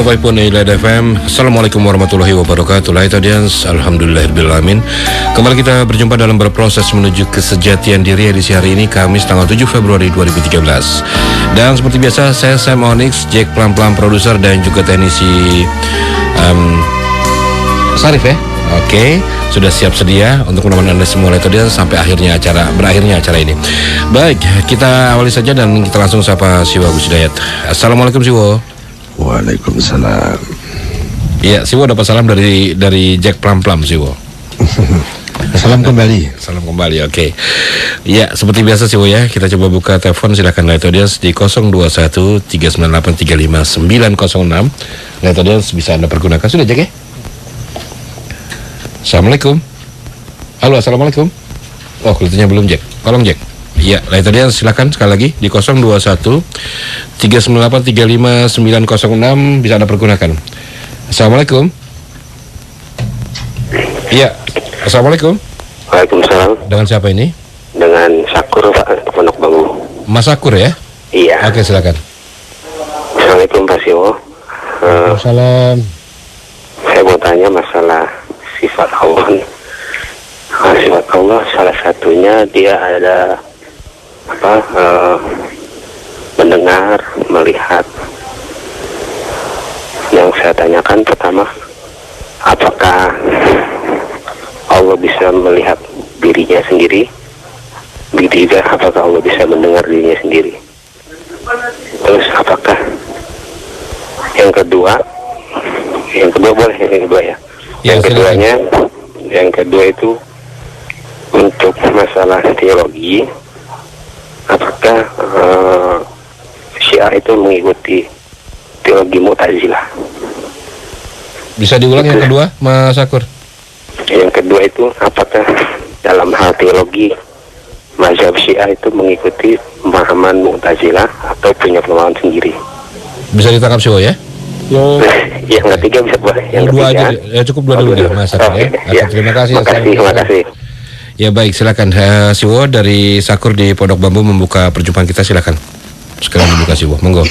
105.9 FM. Assalamualaikum warahmatullahi wabarakatuh. Light audience, alhamdulillahirrahmanirrahim. Kembali kita berjumpa dalam berproses menuju kesejatian diri edisi hari ini, Kamis tanggal 7 Februari 2013. Dan seperti biasa, saya Sam Onyx, Jack Plam-Plam produser dan juga teknisi Sarif ya. Oke, sudah siap sedia untuk menemani Anda semua Light audience sampai berakhirnya acara ini. Baik, kita awali saja dan kita langsung sapa Siwo Agus Hidayat. Assalamualaikum Siwo. Waalaikumsalam. Iya, Siwo dapat salam dari Jack Plam-Plam Siwo. Salam kembali. Salam kembali, oke. Ya, seperti biasa Siwo ya, kita coba buka telepon, silakan Light audience di 021 398 359 906. Light audience bisa Anda pergunakan. Sudah Jack ya? Assalamualaikum. Halo, assalamualaikum. Oh, kelihatannya belum Jack. Tolong Jack. Iya, Light audience silakan sekali lagi di 021 398 359 906 bisa Anda pergunakan. Assalamualaikum. Iya, assalamualaikum. Waalaikumsalam. Dengan siapa ini? Dengan Sakur Pak, Pondok Bambu. Mas Sakur ya? Iya. Oke, silakan. Assalamualaikum Pak Siwo. Salam. Saya mau tanya masalah sifat Allah. Sifat Allah salah satunya dia ada mendengar, melihat. Yang saya tanyakan pertama, apakah Allah bisa melihat dirinya sendiri? Begitu juga apakah Allah bisa mendengar dirinya sendiri? Terus apakah yang kedua boleh yang kedua ya? Yang kedua itu untuk masalah teologi, apakah Syiah itu mengikuti teologi Mu'tazilah? Bisa diulang yang kedua, Mas Sakur? Yang kedua itu apakah dalam hal teologi mazhab Syiah itu mengikuti pemahaman Mu'tazilah atau punya pemahaman sendiri? Bisa ditangkap Siwo ya? Yang ketiga bisa boleh. Yang dua ketiga aja, ya cukup dua dulu deh Mas Sakur ya. Terima kasih. Terima kasih. Ya baik, silakan Siwo dari Sakur di Pondok Bambu membuka perjumpaan kita, silakan. Sekarang dibuka Siwo, monggo.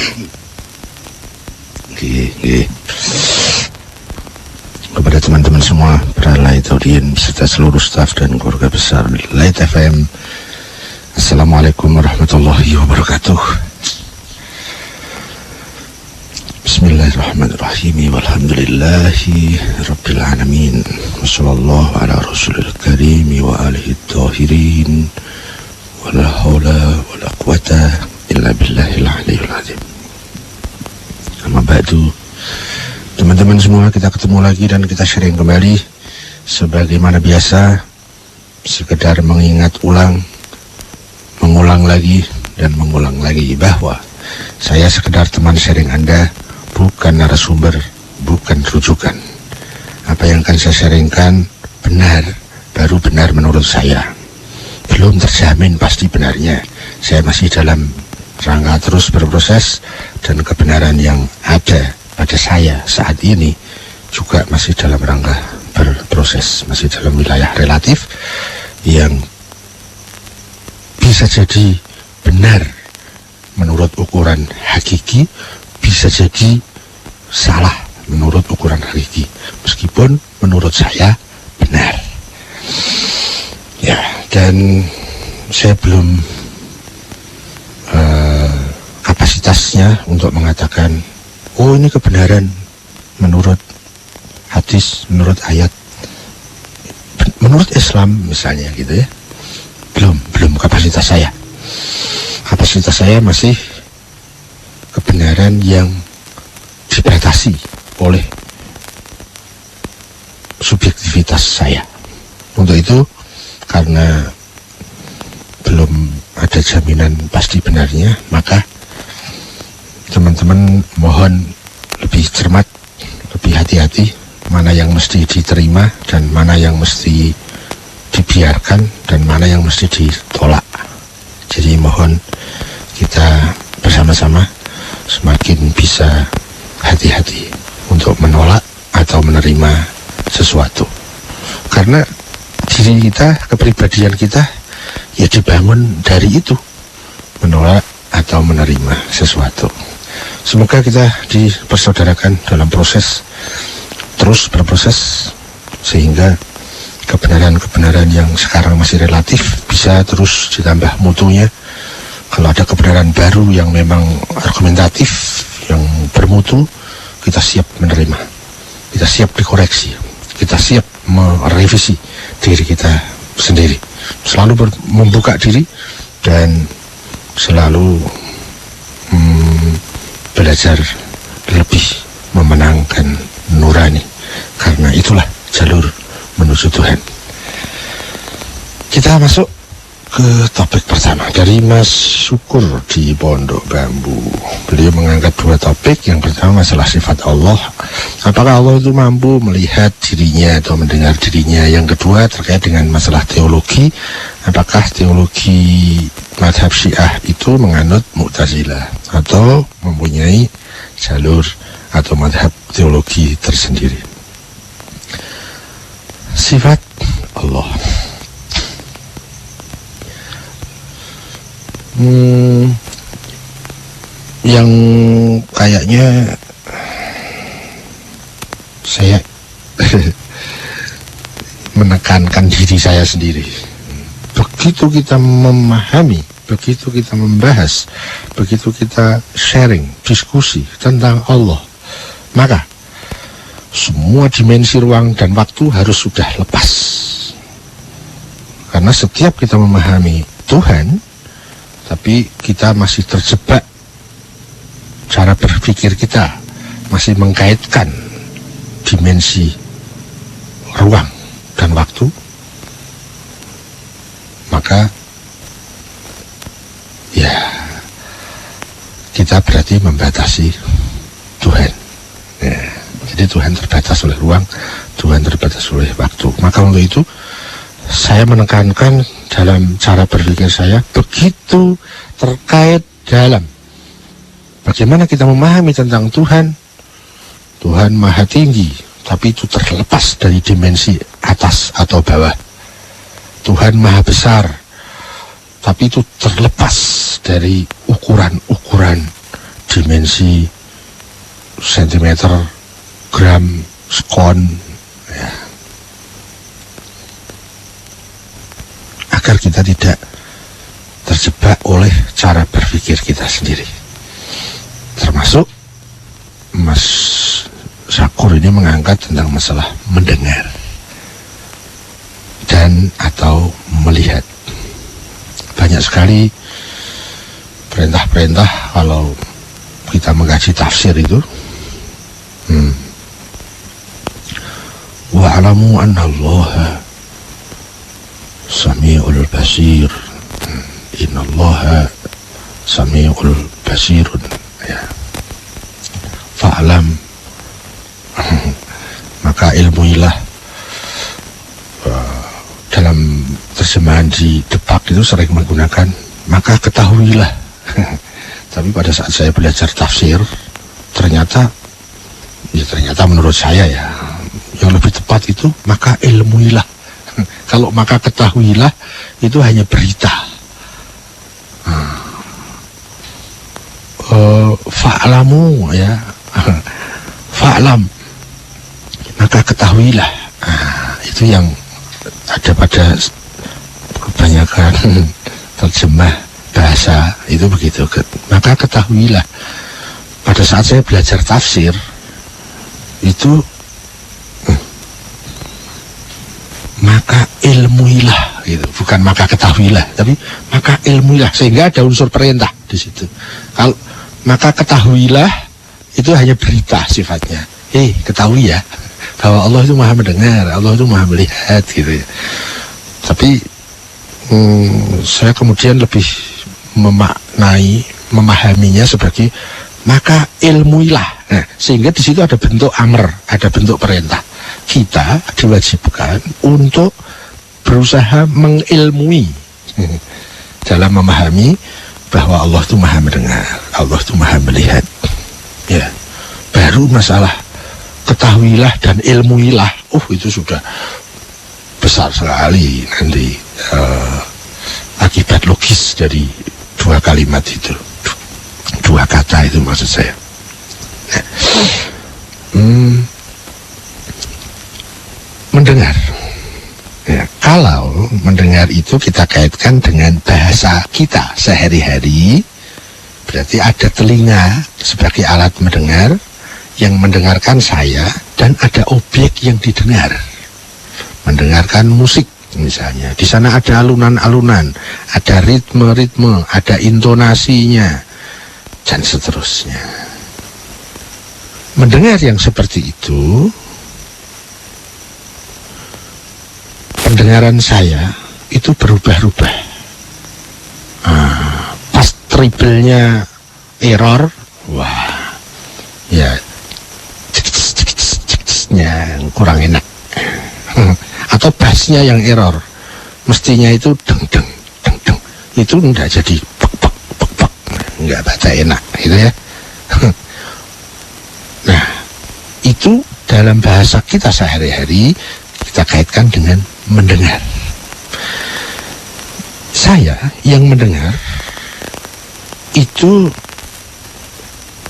Kepada teman-teman semua, para Light audience serta seluruh staf dan keluarga besar Light FM, Assalamualaikum warahmatullahi wabarakatuh. Bismillahirrahmanirrahim. Walhamdulillahi rabbil alamin. Wassallallahu ala rasulil karim wa alihi tahirin. Wala haula wala quwata illa billahil aliyil azim. Amma ba'du. Teman-teman semua, kita ketemu lagi dan kita sharing kembali sebagaimana biasa, sekedar mengulang lagi dan mengulang lagi bahwa saya sekedar teman sharing Anda, bukan narasumber, bukan rujukan. Apa yang akan saya sharingkan benar, baru benar menurut saya. Belum terjamin pasti benarnya. Saya masih dalam rangka terus berproses, dan kebenaran yang ada pada saya saat ini juga masih dalam rangka berproses, masih dalam wilayah relatif yang bisa jadi benar menurut ukuran hakiki, bisa jadi salah menurut ukuran hakiki, meskipun menurut saya benar. Ya, dan saya belum kapasitasnya untuk mengatakan, oh ini kebenaran menurut hadis, menurut ayat, menurut Islam misalnya gitu ya. Belum kapasitas saya. Kapasitas saya masih kebenaran yang dibatasi oleh subjektivitas saya. Untuk itu, karena belum ada jaminan pasti benarnya, maka teman-teman mohon lebih cermat, lebih hati-hati, mana yang mesti diterima dan mana yang mesti dibiarkan dan mana yang mesti ditolak. Jadi mohon kita bersama-sama semakin bisa hati-hati untuk menolak atau menerima sesuatu, karena diri kita, kepribadian kita ya dibangun dari itu, menolak atau menerima sesuatu. Semoga kita dipersaudarakan dalam proses, terus berproses, sehingga kebenaran-kebenaran yang sekarang masih relatif bisa terus ditambah mutunya. Kalau ada kebenaran baru yang memang argumentatif, yang bermutu, kita siap menerima, kita siap dikoreksi, kita siap merevisi diri kita sendiri, selalu membuka diri dan selalu belajar lebih memenangkan nurani, karena itulah jalur menuju Tuhan. Kita masuk ke topik pertama dari Mas Syukur di Pondok Bambu. Beliau mengangkat dua topik. Yang pertama masalah sifat Allah, apakah Allah itu mampu melihat dirinya atau mendengar dirinya. Yang kedua terkait dengan masalah teologi, apakah teologi mazhab Syiah itu menganut Mu'tazilah atau mempunyai jalur atau mazhab teologi tersendiri. Sifat Allah. Yang kayaknya saya menekankan diri saya sendiri. Begitu kita memahami, begitu kita membahas, begitu kita sharing, diskusi tentang Allah, maka semua dimensi ruang dan waktu harus sudah lepas. Karena setiap kita memahami Tuhan, tapi kita masih terjebak, cara berpikir kita masih mengkaitkan dimensi ruang dan waktu, maka ya kita berarti membatasi Tuhan. Ya. Jadi Tuhan terbatas oleh ruang, Tuhan terbatas oleh waktu. Maka untuk itu saya menekankan dalam cara berpikir saya begitu terkait dalam bagaimana kita memahami tentang Tuhan. Tuhan maha tinggi, tapi itu terlepas dari dimensi atas atau bawah. Tuhan maha besar, tapi itu terlepas dari ukuran-ukuran dimensi sentimeter, gram, skon, ya. Agar kita tidak terjebak oleh cara berpikir kita sendiri. Termasuk Mas Syukur ini mengangkat tentang masalah mendengar dan atau melihat. Banyak sekali perintah-perintah kalau kita mengkaji tafsir itu. Wa'alamu anna Allah sami'ul basir. Inna Allah sami'ul basirun. Ya. Fa'alam, maka ilmuilah. Dalam terjemahan di Depak itu sering menggunakan maka ketahuilah. Tapi pada saat saya belajar tafsir, ternyata menurut saya ya, yang lebih tepat itu maka ilmuilah. Kalau maka ketahuilah itu hanya berita. Fa'lamu, ya. Fa'lam, maka ketahuilah. Itu yang ada pada kebanyakan terjemah bahasa itu begitu. Maka ketahuilah. Pada saat saya belajar tafsir itu maka ilmuilah, gitu. Bukan maka ketahuilah, tapi maka ilmuilah, sehingga ada unsur perintah di situ. Kalau maka ketahuilah itu hanya berita sifatnya. Ketahui ya bahwa Allah itu maha mendengar, Allah itu maha melihat, gitu ya. Tapi saya kemudian lebih memahaminya sebagai maka ilmuilah. Nah, sehingga di situ ada bentuk amr, ada bentuk perintah. Kita diwajibkan untuk berusaha mengilmui dalam memahami bahwa Allah itu maha mendengar, Allah itu maha melihat. Ya, baru masalah ketahuilah dan ilmuilah, itu sudah besar sekali nanti akibat logis dari dua kalimat itu, dua kata itu maksud saya. Mendengar. Ya, kalau mendengar itu kita kaitkan dengan bahasa kita sehari-hari, berarti ada telinga sebagai alat mendengar yang mendengarkan saya, dan ada objek yang didengar. Mendengarkan musik misalnya, di sana ada alunan-alunan, ada ritme-ritme, ada intonasinya, dan seterusnya. Mendengar yang seperti itu, pendengaran saya itu berubah-ubah. Pas triplenya error, wah, ya, yang kurang enak. Atau bassnya yang error, mestinya itu deng-deng, deng-deng, itu enggak jadi pek-pek, pek-pek, enggak baca enak, gitu ya. Nah, itu dalam bahasa kita sehari-hari kita kaitkan dengan mendengar. Saya yang mendengar itu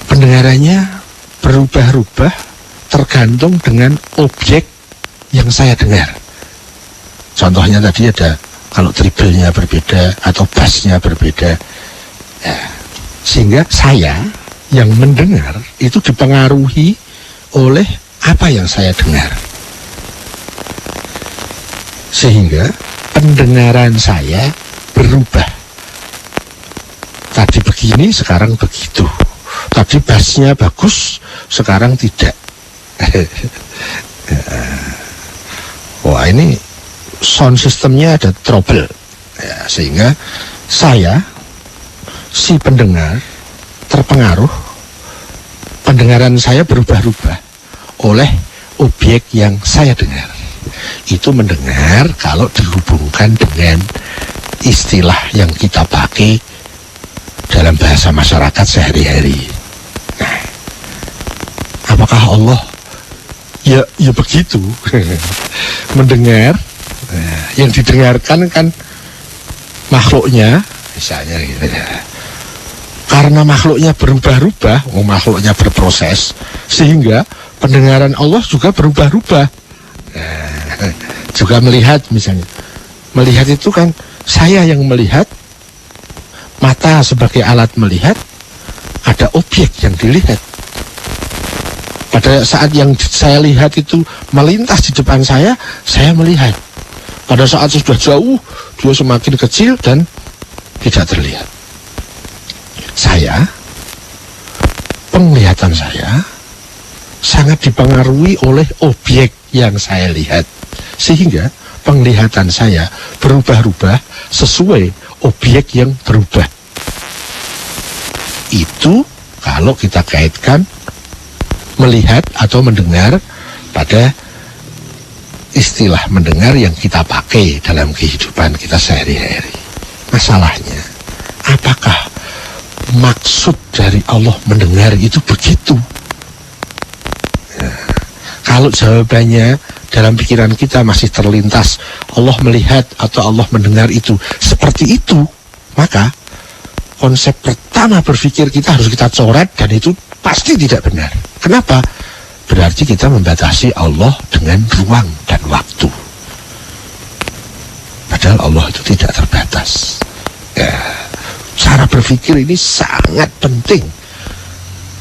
pendengarannya berubah-ubah tergantung dengan objek yang saya dengar. Contohnya tadi ada, kalau triplenya berbeda atau bassnya berbeda, ya, sehingga saya yang mendengar itu dipengaruhi oleh apa yang saya dengar. Sehingga pendengaran saya berubah. Tadi begini, sekarang begitu. Tadi bassnya bagus, sekarang tidak. Wah, ini sound systemnya ada trouble ya, sehingga saya, si pendengar, terpengaruh. Pendengaran saya berubah-ubah oleh objek yang saya dengar. Itu mendengar kalau dihubungkan dengan istilah yang kita pakai dalam bahasa masyarakat sehari-hari. Nah, apakah Allah? Ya begitu. Mendengar, yang didengarkan kan makhluknya, misalnya gitu ya. Karena makhluknya berubah-ubah, makhluknya berproses, sehingga pendengaran Allah juga berubah-ubah. Juga melihat, misalnya melihat itu kan saya yang melihat, mata sebagai alat melihat, ada objek yang dilihat. Pada saat yang saya lihat itu melintas di depan saya melihat. Pada saat sudah jauh, dia semakin kecil dan tidak terlihat. Saya, penglihatan saya sangat dipengaruhi oleh objek yang saya lihat, sehingga penglihatan saya berubah-ubah sesuai objek yang berubah. Itu kalau kita kaitkan melihat atau mendengar pada istilah mendengar yang kita pakai dalam kehidupan kita sehari-hari. Masalahnya, apakah maksud dari Allah mendengar itu begitu? Kalau jawabannya dalam pikiran kita masih terlintas Allah melihat atau Allah mendengar itu seperti itu, maka konsep pertama berpikir kita harus kita coret, dan itu pasti tidak benar. Kenapa? Berarti kita membatasi Allah dengan ruang dan waktu. Padahal Allah itu tidak terbatas. Ya, cara berpikir ini sangat penting,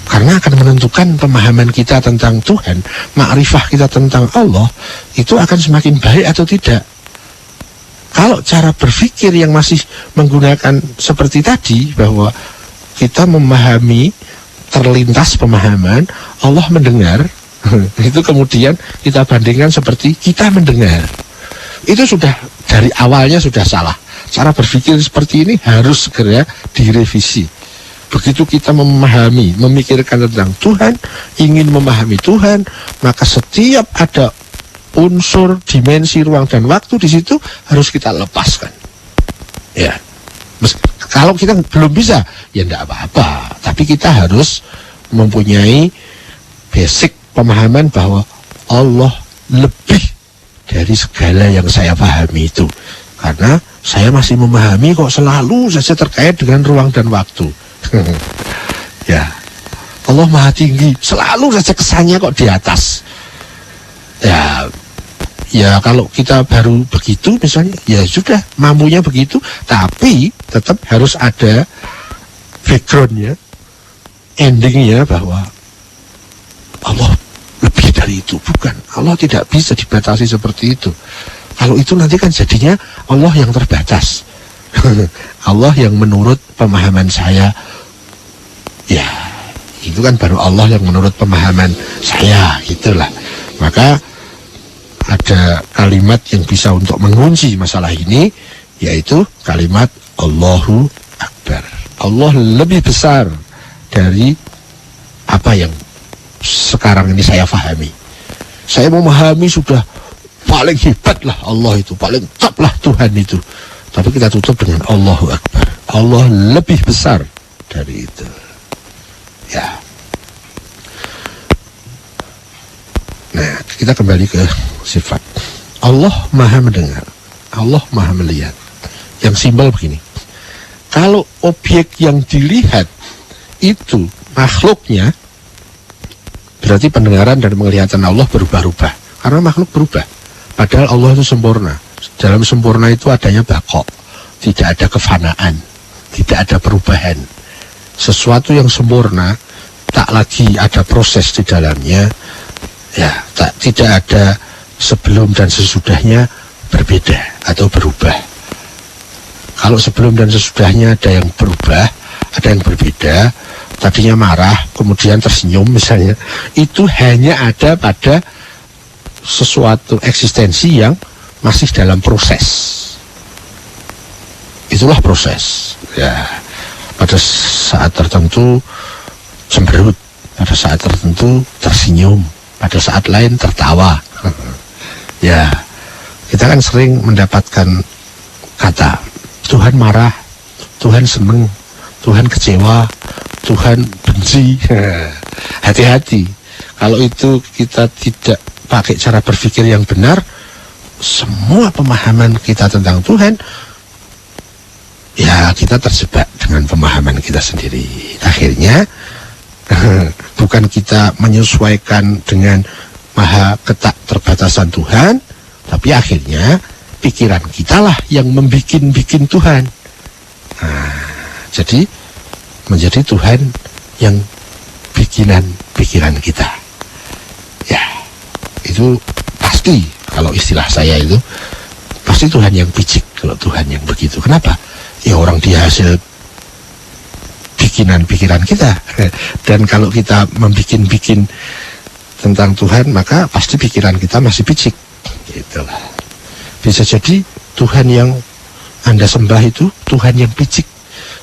karena akan menentukan pemahaman kita tentang Tuhan, makrifah kita tentang Allah, itu akan semakin baik atau tidak. Kalau cara berpikir yang masih menggunakan seperti tadi, bahwa kita memahami, terlintas pemahaman, Allah mendengar, itu kemudian kita bandingkan seperti kita mendengar, itu sudah dari awalnya sudah salah. Cara berpikir seperti ini harus segera direvisi. Begitu kita memahami, memikirkan tentang Tuhan, ingin memahami Tuhan, maka setiap ada unsur, dimensi, ruang dan waktu di situ harus kita lepaskan. Ya, kalau kita belum bisa, ya tidak apa-apa. Tapi kita harus mempunyai basic pemahaman bahwa Allah lebih dari segala yang saya pahami itu. Karena saya masih memahami kok selalu saja terkait dengan ruang dan waktu. Ya, Allah Maha Tinggi, selalu saja kesannya kok di atas. Ya kalau kita baru begitu misalnya, ya sudah mampunya begitu, tapi tetap harus ada backgroundnya, endingnya bahwa Allah lebih dari itu. Bukan, Allah tidak bisa dibatasi seperti itu. Kalau itu nanti kan jadinya Allah yang terbatas. Allah yang menurut pemahaman saya, ya itu kan baru Allah yang menurut pemahaman saya, gitulah. Maka ada kalimat yang bisa untuk mengunci masalah ini, yaitu kalimat Allahu Akbar. Allah lebih besar dari apa yang sekarang ini saya pahami. Saya memahami sudah paling hebat lah Allah itu, paling top lah Tuhan itu. Tapi kita tutup dengan Allahu Akbar. Allah lebih besar dari itu. Ya. Nah, kita kembali ke sifat. Allah Maha mendengar, Allah Maha melihat. Yang simpel begini. Kalau objek yang dilihat itu makhluknya, berarti pendengaran dan penglihatan Allah berubah-ubah. Karena makhluk berubah. Padahal Allah itu sempurna. Dalam sempurna itu adanya baqo, tidak ada kefanaan, tidak ada perubahan. Sesuatu yang sempurna tak lagi ada proses di dalamnya, ya tidak ada sebelum dan sesudahnya berbeda atau berubah. Kalau sebelum dan sesudahnya ada yang berubah, ada yang berbeda, tadinya marah kemudian tersenyum misalnya, itu hanya ada pada sesuatu eksistensi yang masih dalam proses. Itulah proses. Ya, pada saat tertentu cemberut, pada saat tertentu tersenyum, pada saat lain tertawa. Ya, kita kan sering mendapatkan kata Tuhan marah, Tuhan seneng, Tuhan kecewa, Tuhan benci. Hati-hati, kalau itu kita tidak pakai cara berpikir yang benar, semua pemahaman kita tentang Tuhan, ya kita terjebak dengan pemahaman kita sendiri. Akhirnya bukan kita menyesuaikan dengan maha ketak terbatasan Tuhan, tapi akhirnya pikiran kita lah yang membikin Tuhan. Nah, jadi menjadi Tuhan yang bikinan pikiran kita. Ya, itu pasti. Kalau istilah saya itu pasti Tuhan yang picik kalau Tuhan yang begitu. Kenapa? Ya orang dia hasil bikinan pikiran kita. Dan kalau kita membikin tentang Tuhan, maka pasti pikiran kita masih picik. Itulah. Bisa jadi Tuhan yang Anda sembah itu Tuhan yang picik,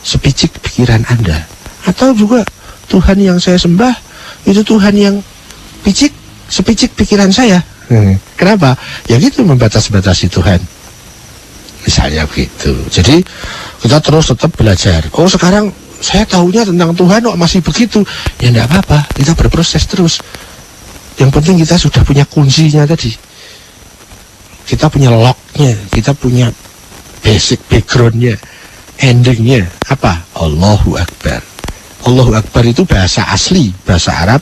sepicik pikiran Anda. Atau juga Tuhan yang saya sembah itu Tuhan yang picik, sepicik pikiran saya. Kenapa? Ya gitu, membatas-batasi Tuhan. Misalnya begitu. Jadi kita terus tetap belajar. Oh sekarang saya tahunya tentang Tuhan kok masih begitu. Ya enggak apa-apa, kita berproses terus. Yang penting kita sudah punya kuncinya tadi. Kita punya locknya, kita punya basic backgroundnya, endingnya. Apa? Allahu Akbar. Allahu Akbar itu bahasa asli, bahasa Arab.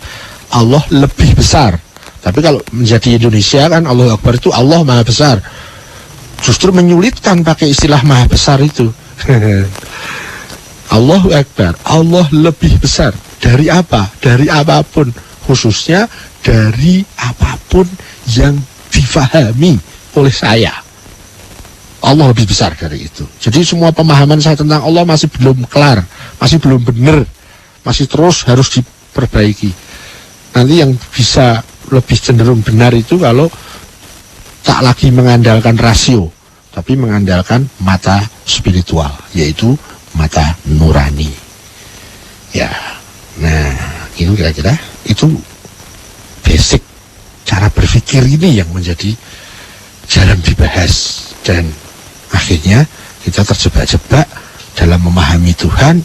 Allah lebih besar. Tapi kalau menjadi Indonesia kan Allahu Akbar itu Allah Maha Besar. Justru menyulitkan pakai istilah Maha Besar itu. Allahu Akbar, Allah lebih besar. Dari apa? Dari apapun. Khususnya dari apapun yang difahami oleh saya. Allah lebih besar dari itu. Jadi semua pemahaman saya tentang Allah masih belum kelar, masih belum benar, masih terus harus diperbaiki. Nanti yang bisa lebih cenderung benar itu kalau tak lagi mengandalkan rasio, tapi mengandalkan mata spiritual, yaitu mata nurani. Ya, nah itu kira-kira itu basic cara berpikir ini yang menjadi jarang dibahas, dan akhirnya kita terjebak-jebak dalam memahami Tuhan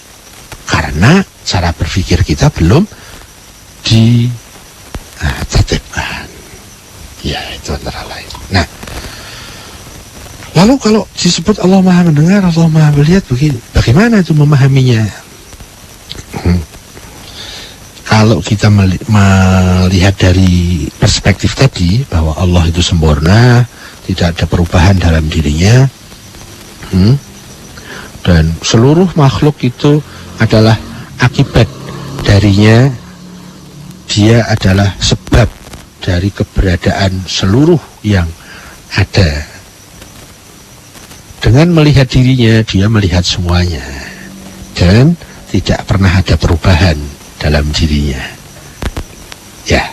karena cara berpikir kita belum ditertibkan. Ya, itu antara lain. Nah, lalu kalau disebut Allah Maha mendengar, Allah Maha melihat, begini, bagaimana itu memahaminya? kalau kita melihat dari perspektif tadi bahwa Allah itu sempurna, tidak ada perubahan dalam dirinya, dan seluruh makhluk itu adalah akibat darinya, dia adalah sebab dari keberadaan seluruh yang ada. Dengan melihat dirinya, dia melihat semuanya, dan tidak pernah ada perubahan dalam dirinya. Ya,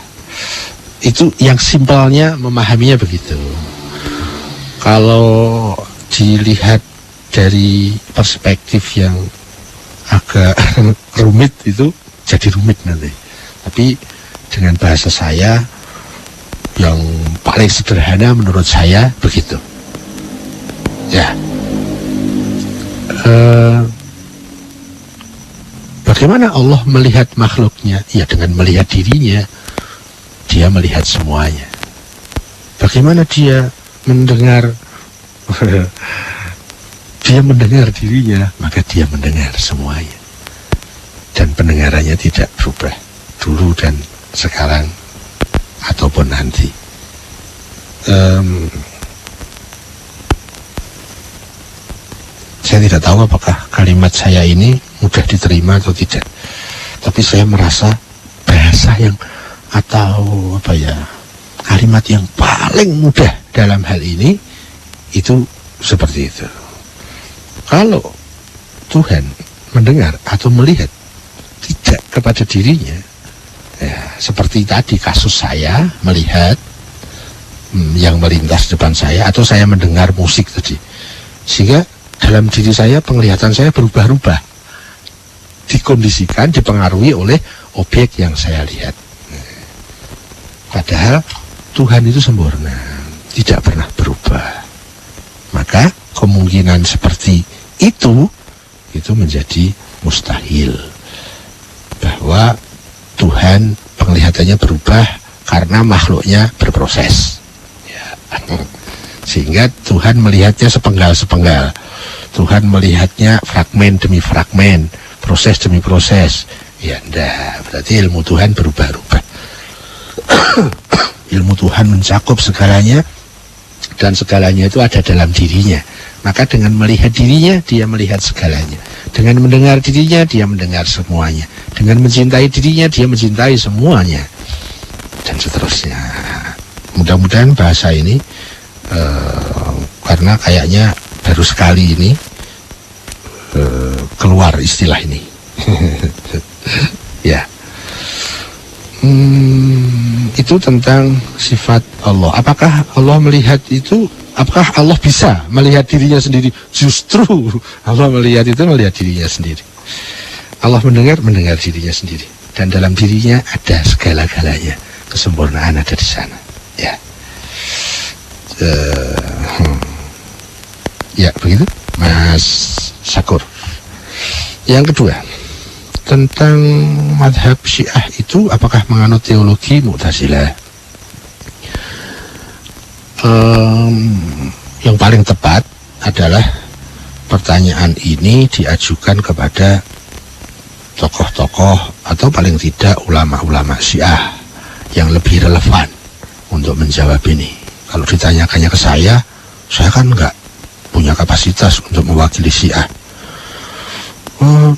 itu yang simpelnya memahaminya begitu. Kalau dilihat dari perspektif yang agak rumit, itu jadi rumit nanti. Tapi dengan bahasa saya yang paling sederhana menurut saya begitu. Ya, bagaimana Allah melihat makhluknya? Ya, dengan melihat dirinya, dia melihat semuanya. Bagaimana dia mendengar? Dia mendengar dirinya, maka dia mendengar semuanya. Dan pendengarannya tidak berubah dulu dan sekarang ataupun nanti. Saya tidak tahu apakah kalimat saya ini mudah diterima atau tidak, tapi saya merasa bahasa yang atau kalimat yang paling mudah dalam hal ini itu seperti itu. Kalau Tuhan mendengar atau melihat tidak kepada dirinya, ya, seperti tadi kasus saya melihat yang melintas depan saya, atau saya mendengar musik tadi, sehingga dalam diri saya penglihatan saya berubah-ubah, dikondisikan, dipengaruhi oleh objek yang saya lihat. Padahal Tuhan itu sempurna, tidak pernah berubah. Maka kemungkinan seperti itu menjadi mustahil, bahwa Tuhan penglihatannya berubah karena makhluknya berproses, ya. Sehingga Tuhan melihatnya sepenggal-sepenggal, Tuhan melihatnya fragmen demi fragmen, proses demi proses. Ya enggak, berarti ilmu Tuhan berubah-ubah. Ilmu Tuhan mencakup segalanya, dan segalanya itu ada dalam dirinya. Maka dengan melihat dirinya, dia melihat segalanya. Dengan mendengar dirinya, dia mendengar semuanya. Dengan mencintai dirinya, dia mencintai semuanya, dan seterusnya. Mudah-mudahan bahasa ini karena kayaknya baru sekali ini keluar istilah ini. Ya, itu tentang sifat Allah. Apakah Allah melihat itu? Apakah Allah bisa melihat dirinya sendiri? Justru Allah melihat dirinya sendiri. Allah mendengar dirinya sendiri, dan dalam dirinya ada segala-galanya. Kesempurnaan ada di sana. Ya. Ya, begitu Mas Syakur. Yang kedua, tentang madhab Syiah itu apakah menganut teologi Mu'tazilah? Yang paling tepat adalah pertanyaan ini diajukan kepada tokoh-tokoh atau paling tidak ulama-ulama Syiah yang lebih relevan untuk menjawab ini. Kalau ditanyakannya ke saya kan nggak punya kapasitas untuk mewakili Syiah.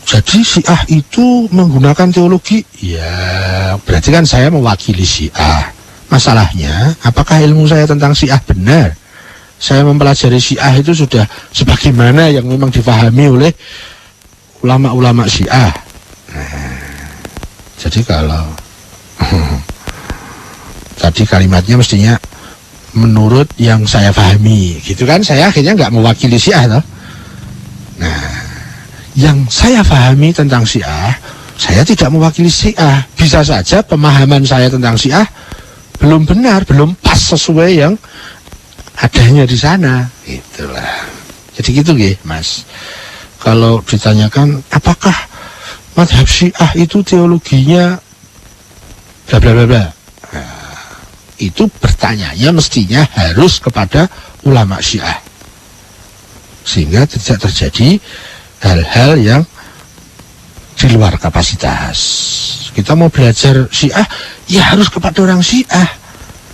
Jadi Syiah itu menggunakan teologi? Ya, berarti kan saya mewakili Syiah. Masalahnya, apakah ilmu saya tentang Syiah benar? Saya mempelajari Syiah itu sudah sebagaimana yang memang difahami oleh ulama-ulama Syiah. Jadi kalau tadi kalimatnya mestinya menurut yang saya pahami, gitu kan? Saya akhirnya nggak mewakili Syiah, toh. Nah, yang saya pahami tentang Syiah, saya tidak mewakili Syiah. Bisa saja pemahaman saya tentang Syiah belum benar, belum pas sesuai yang adanya di sana. Itulah. Jadi gitu Mas. Kalau ditanyakan apakah madhab Syiah itu teologinya bla bla bla bla, itu bertanyanya mestinya harus kepada ulama Syiah, sehingga tidak terjadi hal-hal yang di luar kapasitas, Kita mau belajar Syiah, ya harus kepada orang Syiah.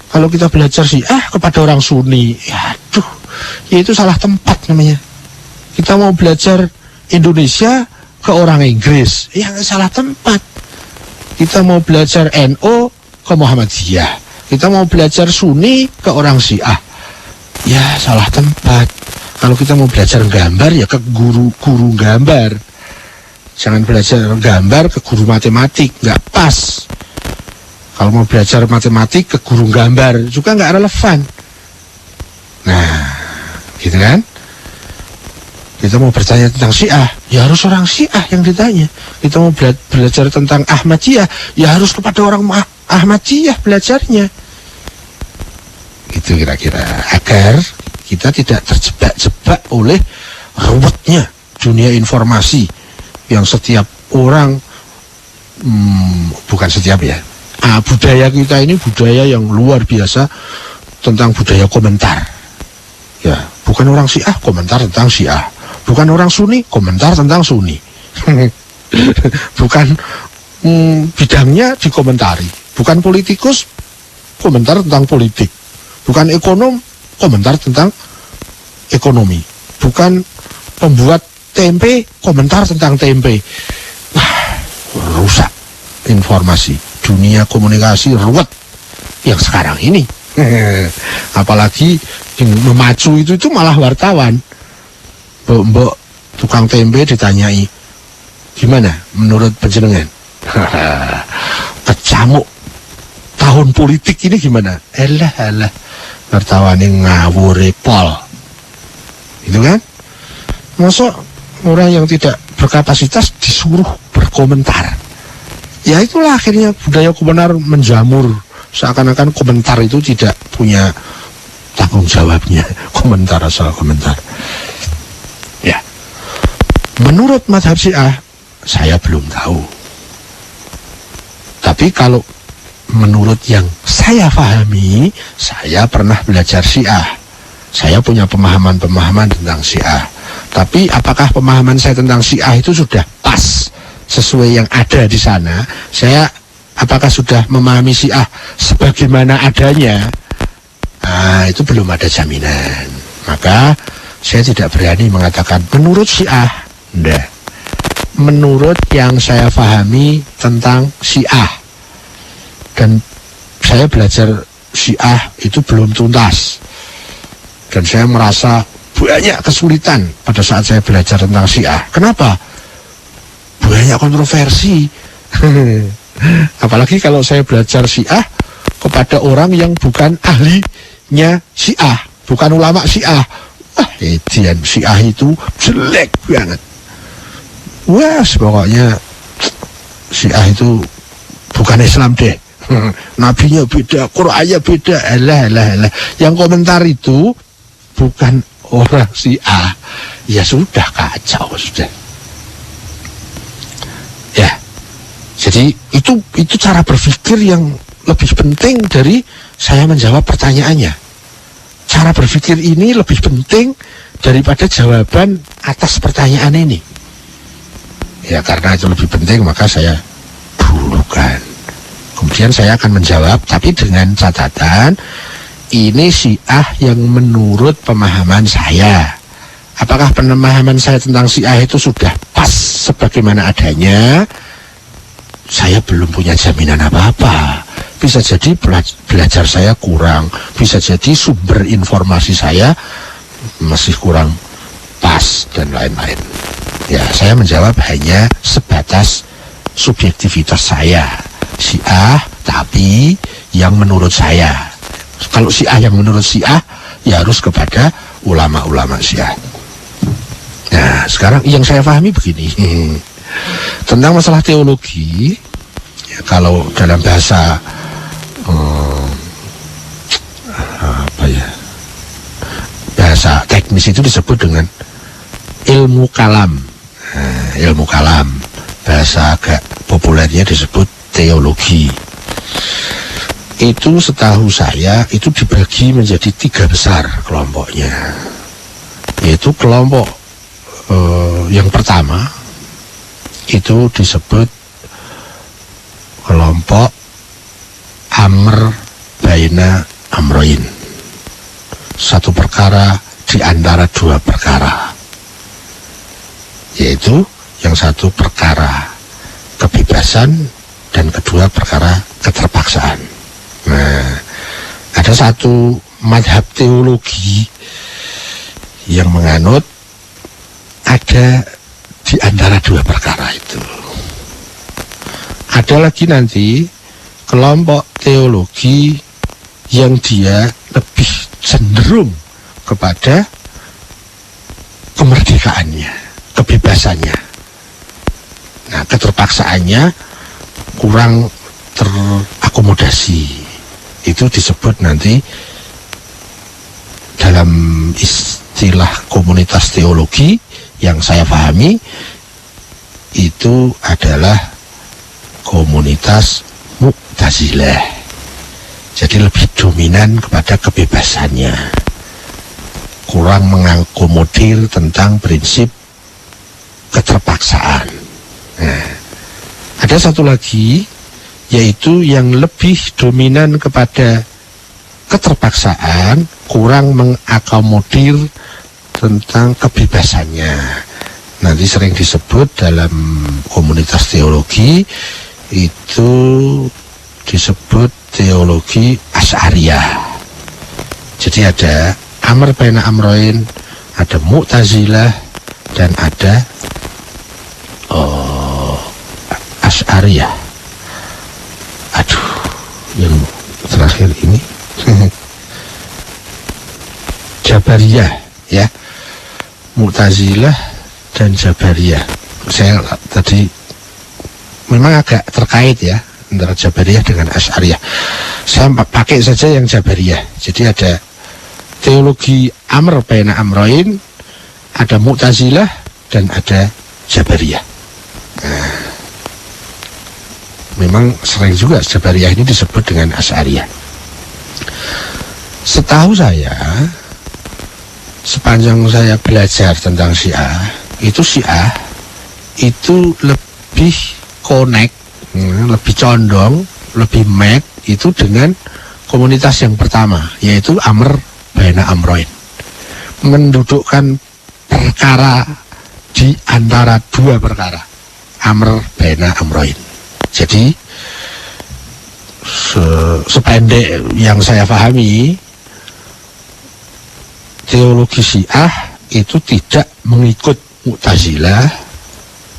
Kalau kita belajar Syiah kepada orang Sunni, ya aduh, ya itu salah tempat namanya. Kita mau belajar Indonesia ke orang Inggris, ya salah tempat. Kita mau belajar NU ke Muhammadiyah. Kita mau belajar Sunni ke orang Syiah, ya salah tempat. Kalau kita mau belajar gambar, ya ke guru gambar. Jangan belajar gambar ke guru matematik, nggak pas. Kalau mau belajar matematik ke guru gambar juga nggak relevan. Nah, gitu kan? Kita mau bertanya tentang Syiah, ya harus orang Syiah yang ditanya. Kita mau belajar tentang Ahmadiyah, ya harus kepada orang Ahmadiyah belajarnya. Itu kira-kira, agar kita tidak terjebak-jebak oleh ruwetnya dunia informasi yang setiap orang, bukan setiap ya, budaya kita ini budaya yang luar biasa tentang budaya komentar. Ya, bukan orang Syiah komentar tentang Syiah, bukan orang Sunni komentar tentang Sunni. Bukan bidangnya dikomentari, bukan politikus komentar tentang politik, bukan ekonom komentar tentang ekonomi, bukan pembuat tempe komentar tentang tempe. Wah, rusak informasi, dunia komunikasi ruwet yang sekarang ini. Apalagi yang memacu itu malah wartawan. Mbok tukang tempe ditanyai, gimana menurut panjenengan? Kecamuk tahun politik ini gimana? Elah wartawan yang ngawur pol. Itu kan? Masuk orang yang tidak berkapasitas disuruh berkomentar. Ya itulah akhirnya budaya komentar menjamur. Seakan-akan komentar itu tidak punya tanggung jawabnya. Komentar asal komentar. Ya. Menurut mazhab Syiah, saya belum tahu. Tapi kalau menurut yang saya pahami, saya pernah belajar Syiah. Saya punya pemahaman-pemahaman tentang Syiah. Tapi apakah pemahaman saya tentang Syiah itu sudah pas sesuai yang ada di sana? Saya apakah sudah memahami Syiah sebagaimana adanya? Nah, itu belum ada jaminan. Maka saya tidak berani mengatakan menurut Syiah. Enggak. Menurut yang saya pahami tentang Syiah. Dan saya belajar Syiah itu belum tuntas. Dan saya merasa banyak kesulitan pada saat saya belajar tentang Syiah. Kenapa? Banyak kontroversi. Apalagi kalau saya belajar Syiah kepada orang yang bukan ahlinya Syiah, bukan ulama Syiah. Wah, edian Syiah itu jelek banget. Wah, pokoknya Syiah itu bukan Islam deh. Nabinya beda, Qur'annya beda. Alah. Yang komentar itu bukan orang Syiah. Ya sudah, kacau sudah. Ya. Jadi itu cara berpikir yang lebih penting dari saya menjawab pertanyaannya. Cara berpikir ini lebih penting daripada jawaban atas pertanyaan ini. Ya, karena itu lebih penting maka saya dulukan. Kemudian saya akan menjawab, tapi dengan catatan ini Syiah yang menurut pemahaman saya. Apakah pemahaman saya tentang Syiah itu sudah pas sebagaimana adanya? Saya belum punya jaminan apa-apa. Bisa jadi belajar saya kurang, bisa jadi sumber informasi saya masih kurang pas dan lain-lain. Ya, saya menjawab hanya sebatas subjektivitas saya. Syiah, tapi yang menurut saya. Kalau Syiah yang menurut Syiah, ya harus kepada ulama-ulama Syiah. Nah, sekarang yang saya pahami begini. Tentang masalah teologi, ya, kalau dalam bahasa bahasa teknis itu disebut dengan ilmu kalam. Ilmu kalam, bahasa agak populernya disebut teologi. Itu setahu saya itu dibagi menjadi 3 besar kelompoknya. Yaitu kelompok yang pertama itu disebut kelompok amr baina amroin, satu perkara di antara dua perkara, yaitu yang satu perkara kebebasan dan kedua perkara keterpaksaan. Nah, ada satu madhab teologi yang menganut ada di antara dua perkara itu. Ada lagi nanti kelompok teologi yang dia lebih cenderung kepada kemerdekaannya, kebebasannya. Nah, keterpaksaannya kurang terakomodasi. Itu disebut nanti dalam istilah komunitas teologi yang saya pahami itu adalah komunitas Mu'tazilah. Jadi lebih dominan kepada kebebasannya, kurang mengakomodir tentang prinsip keterpaksaan. Nah, ada satu lagi, yaitu yang lebih dominan kepada keterpaksaan, kurang mengakomodir tentang kebebasannya. Nanti sering disebut dalam komunitas teologi itu disebut teologi Asy'ariyah. Jadi ada amr baina amroin, ada Mu'tazilah, dan ada Asy'ariyah. Aduh, yang terakhir ini Jabariyah, ya. Mu'tazilah dan Jabariyah. Saya tadi memang agak terkait ya antara Jabariyah dengan Asy'ariyah. Saya pakai saja yang Jabariyah. Jadi ada teologi amr baina amroin, ada Mu'tazilah, dan ada Jabariyah. Nah, memang sering juga Jabariyah ini disebut dengan Asy'ariyah. Setahu saya, sepanjang saya belajar tentang Syiah itu lebih connect, lebih condong, lebih match itu dengan komunitas yang pertama, yaitu amr baina amroin, mendudukkan perkara di antara dua perkara, amr baina amroin. Jadi sependek yang saya pahami, teologi Syiah itu tidak mengikut Mu'tazilah,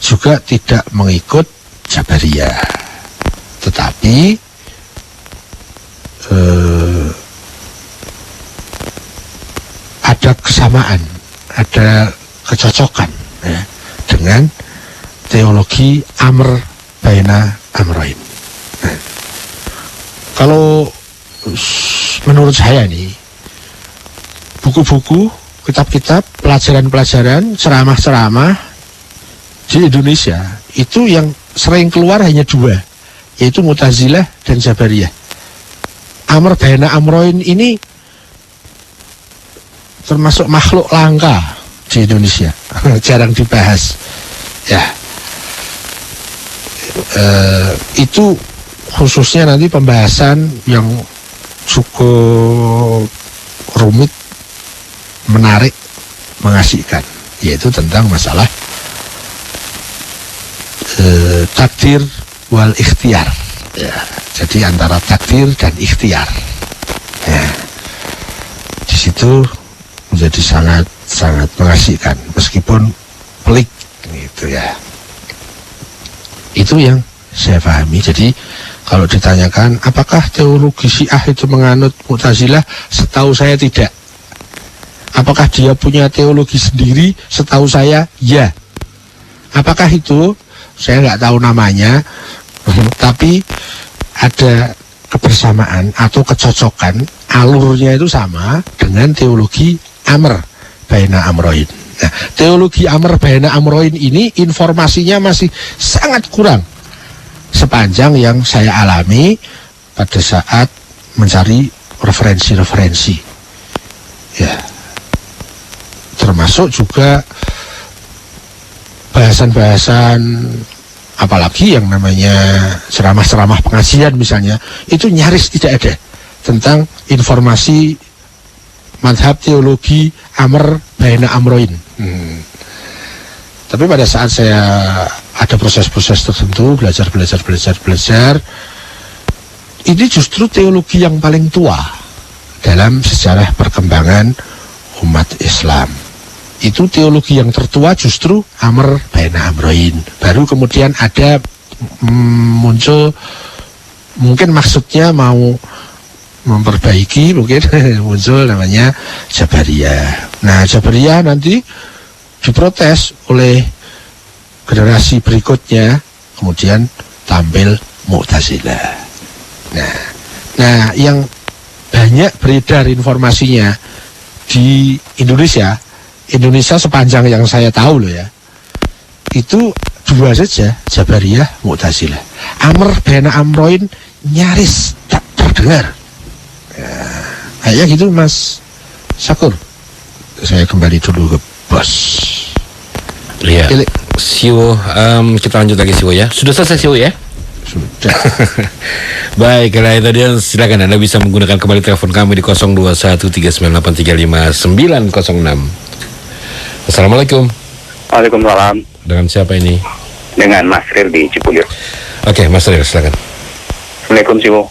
juga tidak mengikut Jabariyah, tetapi ada kesamaan, ada kecocokan ya, dengan teologi amr baina amroin. Nah, kalau menurut saya nih, buku-buku, kitab-kitab, pelajaran-pelajaran, ceramah-ceramah di Indonesia itu yang sering keluar hanya dua, yaitu Mu'tazilah dan Jabariyah. Amr baina amroin ini termasuk makhluk langka di Indonesia, jarang dibahas ya. Itu khususnya nanti pembahasan yang cukup rumit, menarik, mengasihkan, yaitu tentang masalah takdir wal ikhtiar ya. Jadi antara takdir dan ikhtiar ya. Di situ menjadi sangat mengasihkan meskipun pelik gitu ya. Itu yang saya pahami. Jadi kalau ditanyakan apakah teologi Syiah itu menganut Mu'tazilah, setahu saya tidak. Apakah dia punya teologi sendiri? Setahu saya ya. Apakah itu? Saya nggak tahu namanya, tapi ada kebersamaan atau kecocokan, alurnya itu sama dengan teologi amr baina amroin. Nah, teologi amr baina amroin ini informasinya masih sangat kurang sepanjang yang saya alami pada saat mencari referensi-referensi ya, termasuk juga bahasan-bahasan apalagi yang namanya ceramah-ceramah pengajian misalnya, itu nyaris tidak ada tentang informasi madhab teologi amr baina amroin. Tapi pada saat saya ada proses-proses tertentu, belajar, ini justru teologi yang paling tua dalam sejarah perkembangan umat Islam. Itu teologi yang tertua justru amr baina amroin. Baru kemudian ada muncul, mungkin maksudnya mau memperbaiki, mungkin muncul namanya Jabariyah. Nah, Jabariyah nanti diprotes oleh generasi berikutnya, kemudian tampil Mu'tazilah. Nah, yang banyak beredar informasinya di Indonesia sepanjang yang saya tahu loh ya, itu dua saja, Jabariyah, Mu'tazilah. Amr baina amroin nyaris tak terdengar. Kayaknya gitu Mas Syakur. Saya kembali dulu ke bos. Iya. Siwo, kita lanjut lagi Siwo ya. Sudah selesai Siwo ya? Sudah. Baik, kalau itu dia silakan Anda bisa menggunakan kembali telepon kami di 021398359906. Assalamualaikum. Waalaikumsalam. Dengan siapa ini? Dengan Mas Ril di Cipulir. Oke, Mas Ril, silakan. Assalamualaikum Siwo.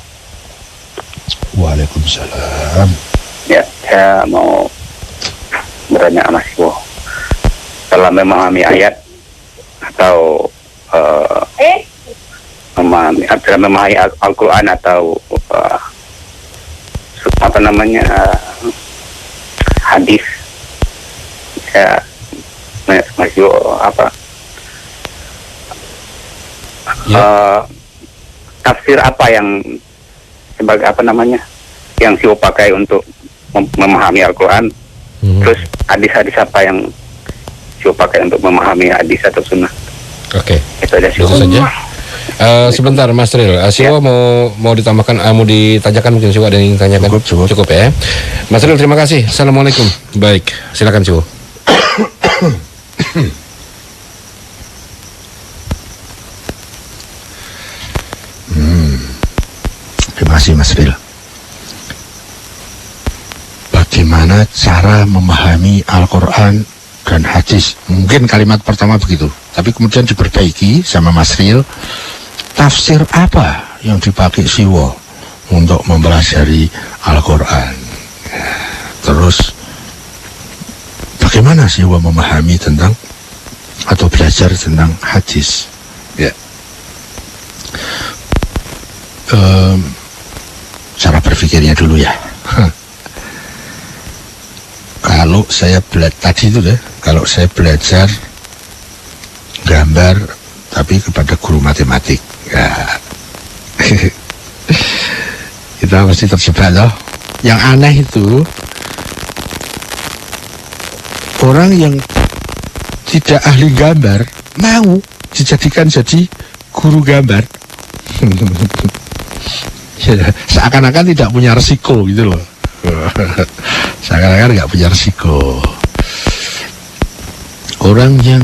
Waalaikumsalam. Ya, saya mau bertanya Mas Siwo. Dalam memahami ayat atau memahami Al-Quran atau hadis, ya Mas Siwo tafsir apa yang sebagai yang Siwo pakai untuk memahami Al-Quran, terus hadis-hadis apa yang Siwo pakai untuk memahami hadis atau sunnah? Oke. Itu aja Siwo. Itu saja. Sebentar Mas Ril, Siwo mau ditambahkan, mau ditanyakan mungkin Siwo ada yang ditanyakan? Cukup ya. Mas Ril, terima kasih. Assalamualaikum. Baik, silakan Siwo. Terima kasih Mas Ril. Bagaimana cara memahami Al-Quran dan hadis? Mungkin kalimat pertama begitu, tapi kemudian diperbaiki sama Mas Ril. Tafsir apa yang dipakai Siwo untuk mempelajari Al-Quran? Terus bagaimana Siwo memahami tentang atau belajar tentang hadis? Ya. Cara berpikirnya dulu ya. Kalau saya belajar gambar tapi kepada guru matematik, ya kita mesti terjebak loh. Yang aneh itu orang yang tidak ahli gambar mau dijadikan jadi guru gambar. Seakan-akan tidak punya resiko gitu loh. Seakan-akan nggak punya resiko. Orang yang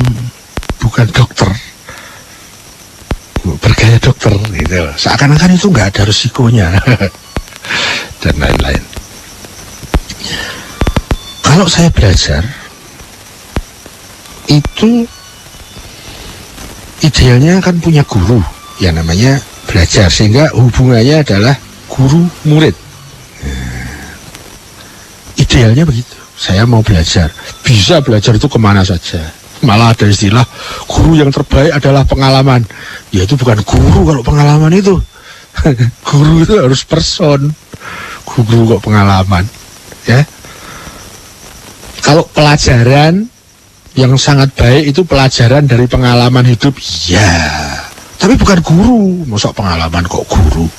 bukan dokter bergaya dokter gitu loh. Seakan-akan itu nggak ada resikonya. Dan lain-lain. Kalau saya belajar itu idealnya kan punya guru, ya namanya belajar, sehingga hubungannya adalah guru murid. Idealnya begitu. Saya mau belajar, bisa belajar itu kemana saja. Malah ada istilah guru yang terbaik adalah pengalaman. Ya itu bukan guru kalau pengalaman itu. Guru itu harus person. Guru kok pengalaman, ya. Kalau pelajaran yang sangat baik itu pelajaran dari pengalaman hidup, ya. Tapi bukan guru. Masa pengalaman kok guru?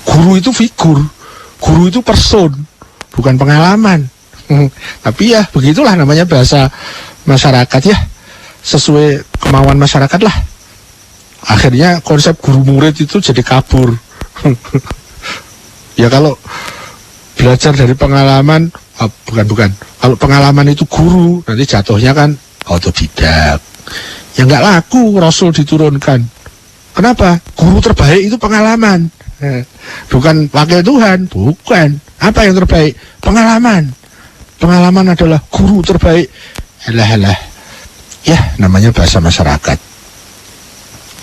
Guru itu figur. Guru itu person, bukan pengalaman. Tapi ya begitulah namanya bahasa masyarakat ya. Sesuai kemauan masyarakat lah. Akhirnya konsep guru murid itu jadi kabur. Ya kalau belajar dari pengalaman, bukan. Kalau pengalaman itu guru, nanti jatuhnya kan otodidak. Ya nggak laku Rasul diturunkan. Kenapa? Guru terbaik itu pengalaman. Bukan wakil Tuhan, bukan. Apa yang terbaik? Pengalaman. Pengalaman adalah guru terbaik. Alah. Ya, namanya bahasa masyarakat.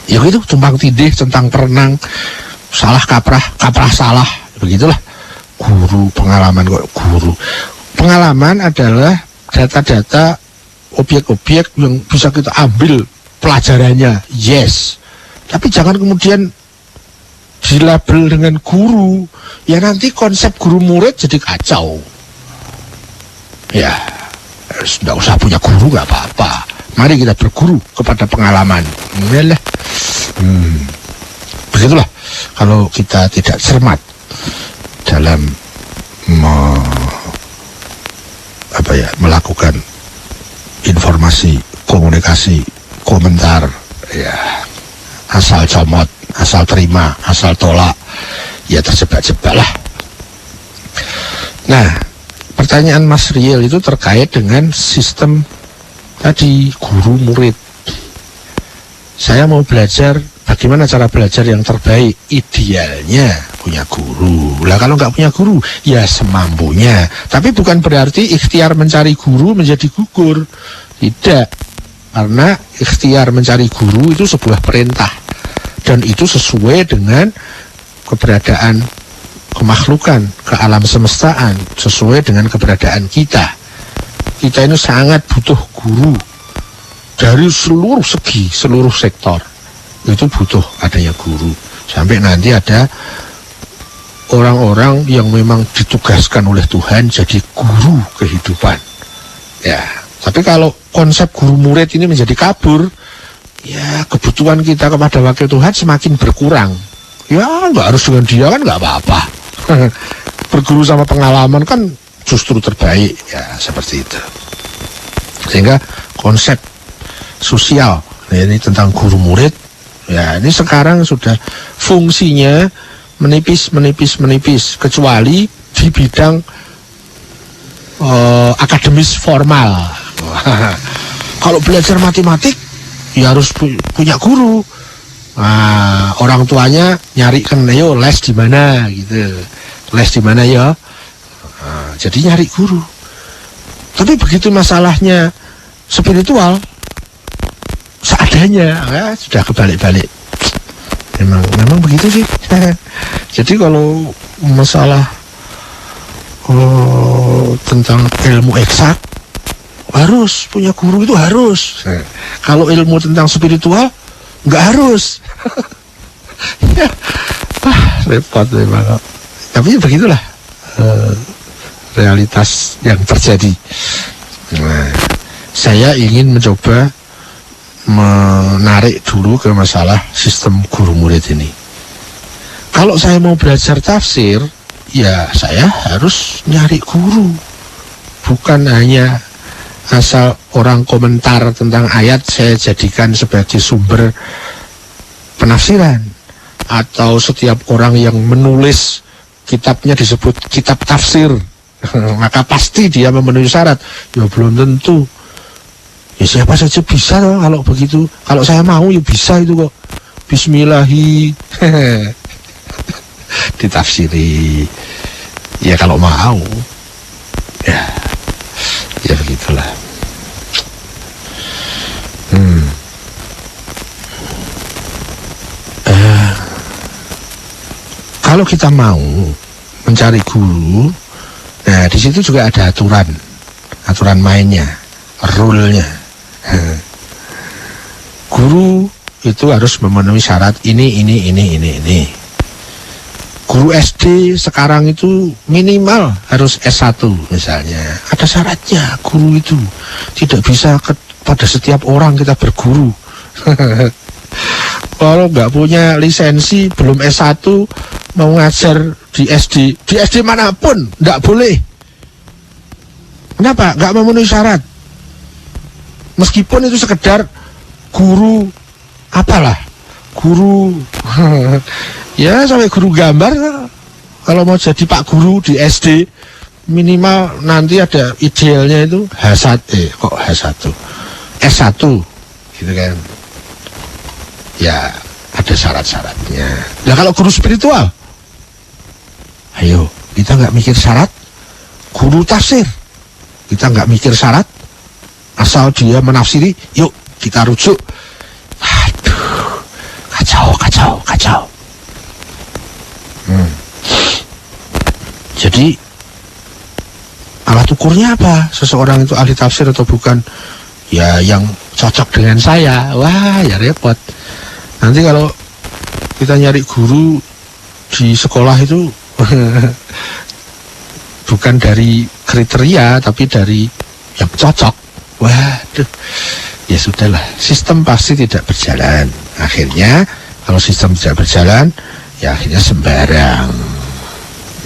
Ya gitu, tumpang tindih, centang perenang, salah kaprah salah. Begitulah. Guru, pengalaman kok guru. Pengalaman adalah data-data, objek-objek yang bisa kita ambil pelajarannya. Yes. Tapi jangan kemudian dilabel dengan guru, ya nanti konsep guru murid jadi kacau. Ya, tidak usah punya guru, nggak apa-apa. Mari kita berguru kepada pengalaman. Yalah. Begitulah kalau kita tidak cermat dalam melakukan informasi, komunikasi, komentar, ya asal comot, asal terima, asal tolak, ya terjebak-jebak lah. Nah, pertanyaan Mas Riel itu terkait dengan sistem tadi, guru murid. Saya mau belajar, bagaimana cara belajar yang terbaik? Idealnya punya guru. Lah kalau nggak punya guru, ya semampunya. Tapi bukan berarti ikhtiar mencari guru menjadi gugur. Tidak. Karena ikhtiar mencari guru itu sebuah perintah. Dan itu sesuai dengan keberadaan kemakhlukan, ke alam semestaan, sesuai dengan keberadaan kita. Kita ini sangat butuh guru dari seluruh segi, seluruh sektor. Itu butuh adanya guru. Sampai nanti ada orang-orang yang memang ditugaskan oleh Tuhan jadi guru kehidupan. Ya, tapi kalau konsep guru murid ini menjadi kabur, ya kebutuhan kita kepada wakil Tuhan semakin berkurang. Ya nggak harus dengan dia kan nggak apa-apa. Berguru sama pengalaman kan justru terbaik, ya seperti itu. Sehingga konsep sosial ini tentang guru murid, ya ini sekarang sudah fungsinya menipis, kecuali di bidang akademis formal. Kalau belajar matematik ya harus punya guru. Nah, orang tuanya nyarikan, yo les di mana gitu. Les di mana ya? Nah, jadi nyari guru. Tapi begitu masalahnya spiritual, seadanya, ya, sudah kebalik-balik. Memang begitu sih. Jadi kalau masalah tentang ilmu eksak harus punya guru, itu harus. Kalau ilmu tentang spiritual nggak harus. Ya, repot memang. Tapi begitulah realitas yang terjadi. Nah, saya ingin mencoba menarik dulu ke masalah sistem guru murid ini. Kalau saya mau belajar tafsir, ya saya harus nyari guru. Bukan hanya asal orang komentar tentang ayat saya jadikan sebagai sumber penafsiran, atau setiap orang yang menulis kitabnya disebut kitab tafsir maka pasti dia memenuhi syarat. Ya belum tentu. Ya siapa saja bisa loh kalau begitu. Kalau saya mau ya bisa itu kok. Bismillahi ditafsiri. Ya kalau mau. Ya begitulah. Kalau kita mau mencari guru, nah di situ juga ada aturan mainnya, rule-nya. Guru itu harus memenuhi syarat ini. Guru SD sekarang itu minimal harus S1 misalnya. Ada syaratnya, guru itu tidak bisa pada setiap orang kita berguru. Kalau nggak punya lisensi, belum S1, mau ngajar di SD manapun nggak boleh. Kenapa? Nggak memenuhi syarat. Meskipun itu sekedar guru apalah, guru ya sampai guru gambar. Kalau mau jadi Pak Guru di SD, minimal nanti ada idealnya itu H1, S1 gitu kan. Ya ada syarat-syaratnya. Nah kalau guru spiritual, ayo kita nggak mikir syarat. Guru tafsir, kita nggak mikir syarat, asal dia menafsiri, yuk kita rujuk. Aduh, kacau. Jadi alat ukurnya apa? Seseorang itu ahli tafsir atau bukan? Ya yang cocok dengan saya. Wah, ya repot. Nanti kalau kita nyari guru di sekolah itu bukan dari kriteria, tapi dari yang cocok. Waduh, ya sudahlah. Sistem pasti tidak berjalan. Akhirnya, kalau sistem tidak berjalan, ya akhirnya sembarang.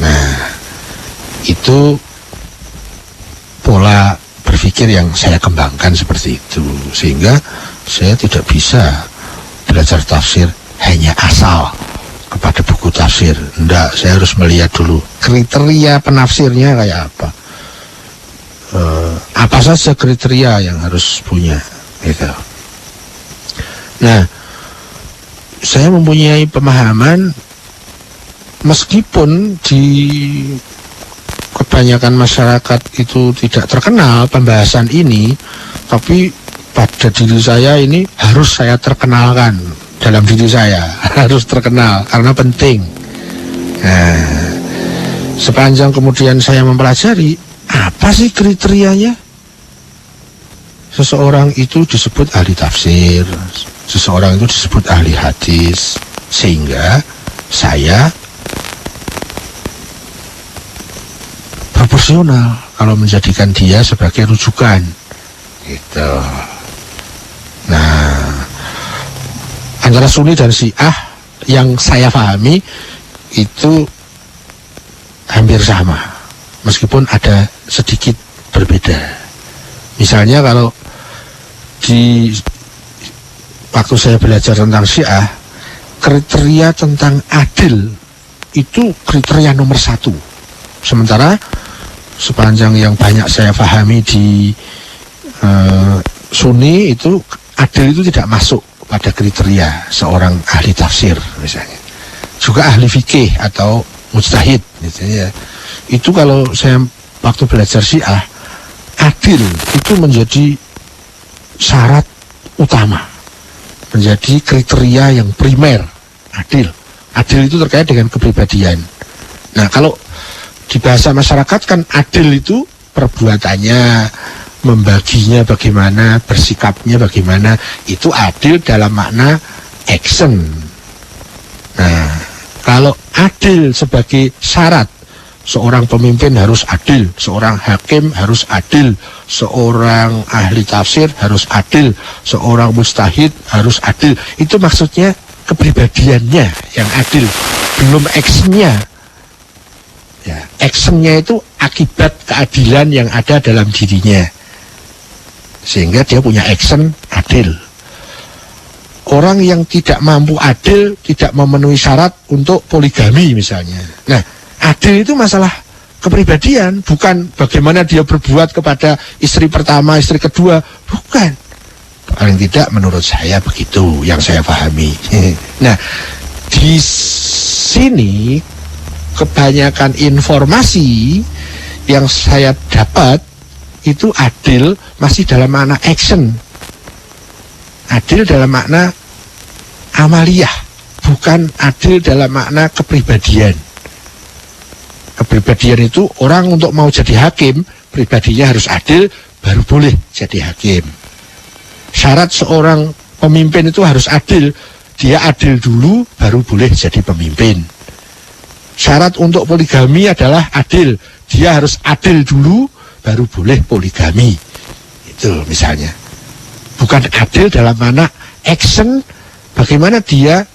Nah, itu pola berpikir yang saya kembangkan seperti itu, sehingga saya tidak bisa belajar tafsir hanya asal kepada buku tafsir. Enggak, saya harus melihat dulu kriteria penafsirnya kayak apa. Apa saja kriteria yang harus punya gitu. Nah, saya mempunyai pemahaman, meskipun di kebanyakan masyarakat itu tidak terkenal pembahasan ini, tapi pada diri saya ini harus saya terkenalkan. Dalam diri saya harus terkenal karena penting. Nah, sepanjang kemudian saya mempelajari apa sih kriterianya, seseorang itu disebut ahli tafsir, seseorang itu disebut ahli hadis, sehingga saya proporsional kalau menjadikan dia sebagai rujukan gitu. Nah, antara Sunni dan Syiah yang saya pahami itu hampir sama, meskipun ada sedikit berbeda. Misalnya kalau di waktu saya belajar tentang Syiah, kriteria tentang adil itu kriteria nomor 1. Sementara sepanjang yang banyak saya pahami di Sunni itu adil itu tidak masuk pada kriteria seorang ahli tafsir misalnya. Juga ahli fikih atau mujtahid misalnya. Itu kalau saya waktu belajar Syiah, adil itu menjadi syarat utama, menjadi kriteria yang primer. Adil itu terkait dengan kepribadian. Nah, kalau di bahasa masyarakat kan adil itu perbuatannya, membaginya bagaimana, bersikapnya bagaimana, itu adil dalam makna action. Nah, kalau adil sebagai syarat, seorang pemimpin harus adil, seorang hakim harus adil, seorang ahli tafsir harus adil, seorang mujtahid harus adil. Itu maksudnya kepribadiannya yang adil, belum actionnya. Ya, actionnya itu akibat keadilan yang ada dalam dirinya, sehingga dia punya action adil. Orang yang tidak mampu adil, tidak memenuhi syarat untuk poligami misalnya. Nah, adil itu masalah kepribadian, bukan bagaimana dia berbuat kepada istri pertama, istri kedua, bukan. Paling tidak menurut saya begitu yang saya pahami. Nah, di sini kebanyakan informasi yang saya dapat itu adil masih dalam makna action. Adil dalam makna amaliyah, bukan adil dalam makna kepribadian. Kepribadian itu orang untuk mau jadi hakim, pribadinya harus adil, baru boleh jadi hakim. Syarat seorang pemimpin itu harus adil, dia adil dulu, baru boleh jadi pemimpin. Syarat untuk poligami adalah adil, dia harus adil dulu, baru boleh poligami. Itu misalnya. Bukan adil dalam mana action, bagaimana dia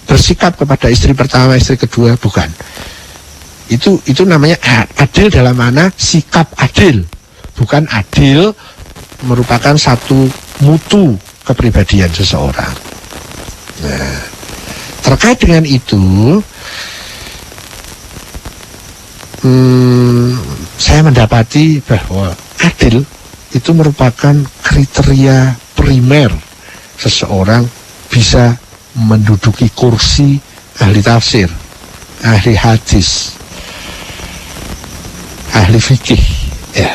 bersikap kepada istri pertama, istri kedua, bukan. Itu namanya adil dalam mana sikap adil, bukan adil merupakan satu mutu kepribadian seseorang. Nah, terkait dengan itu, saya mendapati bahwa adil itu merupakan kriteria primer seseorang bisa menduduki kursi ahli tafsir, ahli hadis, ahli fikih, ya,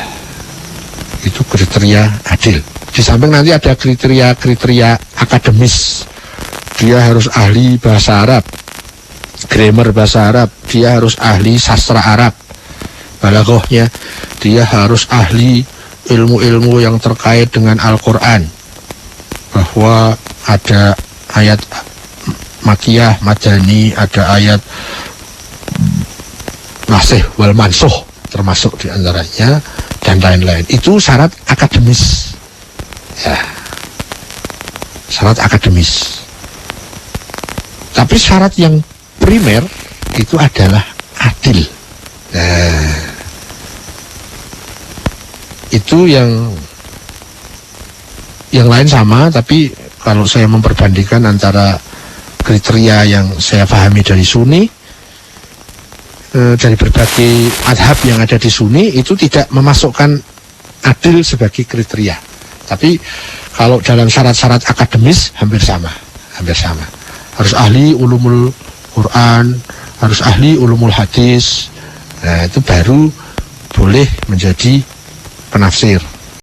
itu kriteria adil. Di samping nanti ada kriteria akademis. Dia harus ahli bahasa Arab, grammar bahasa Arab, dia harus ahli sastra Arab, balaghahnya, dia harus ahli ilmu-ilmu yang terkait dengan Al-Quran, bahwa ada ayat makiyah, madani, ada ayat nasih wal mansuh termasuk diantaranya, dan lain-lain. Itu syarat akademis, ya, syarat akademis. Tapi syarat yang primer itu adalah adil. Nah, itu yang lain sama, tapi kalau saya memperbandingkan antara kriteria yang saya pahami dari Sunni, dari berbagai madhab yang ada di Sunni, itu tidak memasukkan adil sebagai kriteria. Tapi kalau dalam syarat-syarat akademis hampir sama. Harus ahli ulumul Quran, harus ahli ulumul hadis. Nah, itu baru boleh menjadi penafsir.